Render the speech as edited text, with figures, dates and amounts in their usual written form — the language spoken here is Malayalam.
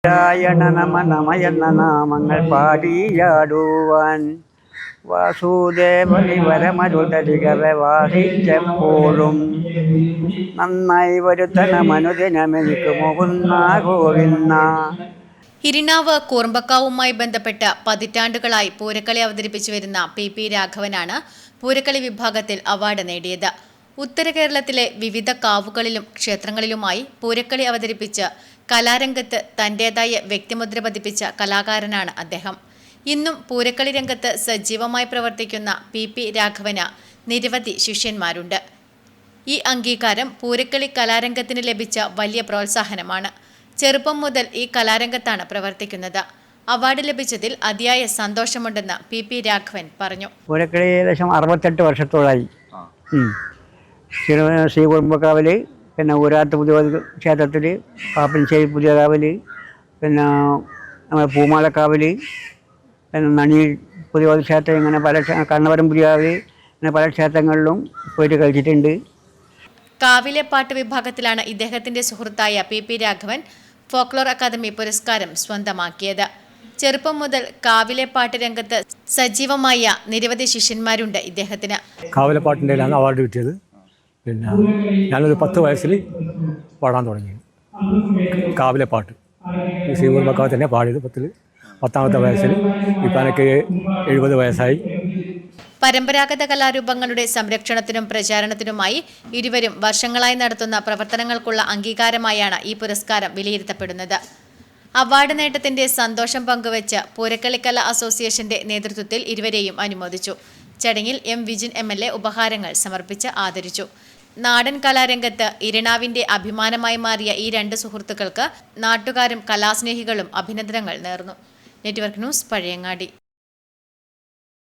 നാരായണ നമ നമ എന്ന നാമങ്ങൾ പാടിയാടുവാൻ വാസുദേവനിവരമരുതലികളെ വാഹിച്ചപ്പോഴും നന്നായി വരുത്തണമനുദിനമെനിക്ക് മുകുന്ന ഗോവിന്ദ. ഇരിണാവ് കൂർമ്പക്കാവുമായി ബന്ധപ്പെട്ട് പതിറ്റാണ്ടുകളായി പൂരക്കളി അവതരിപ്പിച്ചു വരുന്ന പി രാഘവനാണ് പൂരക്കളി വിഭാഗത്തിൽ അവാർഡ് നേടിയത്. ഉത്തര കേരളത്തിലെ വിവിധ കാവുകളിലും ക്ഷേത്രങ്ങളിലുമായി പൂരക്കളി അവതരിപ്പിച്ച് കലാരംഗത്ത് തന്റേതായ വ്യക്തിമുദ്ര പതിപ്പിച്ച കലാകാരനാണ് അദ്ദേഹം. ഇന്നും പൂരക്കളി രംഗത്ത് സജീവമായി പ്രവർത്തിക്കുന്ന പി രാഘവന് നിരവധി ശിഷ്യന്മാരുണ്ട്. ഈ അംഗീകാരം പൂരക്കളി കലാരംഗത്തിന് ലഭിച്ച വലിയ പ്രോത്സാഹനമാണ്. ചെറുപ്പം മുതൽ ഈ കലാരംഗത്താണ് പ്രവർത്തിക്കുന്നത്. അവാർഡ് ലഭിച്ചതിൽ അതിയായ സന്തോഷമുണ്ടെന്ന് പി രാഘവൻ പറഞ്ഞു. പൂരക്കളി ഏകദേശം 68 വർഷത്തോളായി. ശ്രീ കുറുമ്പക്കാവിൽ, പിന്നെ ഊരാട്ട് പുതിയ ക്ഷേത്രത്തിൽ, പാപ്പൻശ്ശേരി പുതിയ കാവിൽ, പിന്നെ നമ്മുടെ പൂമാലക്കാവിൽ, പിന്നെ നണി പുതിയ ക്ഷേത്രം, ഇങ്ങനെ പല കണ്ണവരം പുതിയ കാവിൽ, ഇങ്ങനെ പല ക്ഷേത്രങ്ങളിലും പോയിട്ട് കളിച്ചിട്ടുണ്ട്. കാവിലെ പാട്ട് വിഭാഗത്തിലാണ് ഇദ്ദേഹത്തിന്റെ സുഹൃത്തായ പി രാഘവൻ ഫോക്ലോർ അക്കാദമി പുരസ്കാരം സ്വന്തമാക്കിയത്. ചെറുപ്പം മുതൽ കാവിലെ പാട്ട് രംഗത്ത് സജീവമായ നിരവധി ശിഷ്യന്മാരുണ്ട് ഇദ്ദേഹത്തിന്. കാവിലെ പാട്ടിൻ്റെയിലാണ് അവാർഡ് കിട്ടിയത്. പിന്നെ ഞാനൊരു 10 വയസ്സിൽ പാടാൻ തുടങ്ങി കാവിലെ പാട്ട്. ഈ ശ്രീ കുറുമ്പക്കാവ് തന്നെ പാടിയത് 10ാമത്തെ വയസ്സിൽ. ഇപ്പം എനിക്ക് 70 വയസ്സായി. പരമ്പരാഗത കലാരൂപങ്ങളുടെ സംരക്ഷണത്തിനും പ്രചാരണത്തിനുമായി ഇരുവരും വർഷങ്ങളായി നടത്തുന്ന പ്രവർത്തനങ്ങൾക്കുള്ള അംഗീകാരമായാണ് ഈ പുരസ്കാരം വിലയിരുത്തപ്പെടുന്നത്. അവാർഡ് നേട്ടത്തിന്റെ സന്തോഷം പങ്കുവെച്ച് പൂരക്കളിക്കല അസോസിയേഷന്റെ നേതൃത്വത്തിൽ ഇരുവരെയും അനുമോദിച്ചു. ചടങ്ങിൽ വിജിൻ MLA ഉപഹാരങ്ങൾ സമർപ്പിച്ച് ആദരിച്ചു. നാടൻ കലാരംഗത്ത് ഇരിണാവിന്റെ അഭിമാനമായി മാറിയ ഈ 2 സുഹൃത്തുക്കൾക്ക് നാട്ടുകാരും കലാസ്നേഹികളും അഭിനന്ദനങ്ങൾ നേർന്നു. Network news, Pazhayangadi.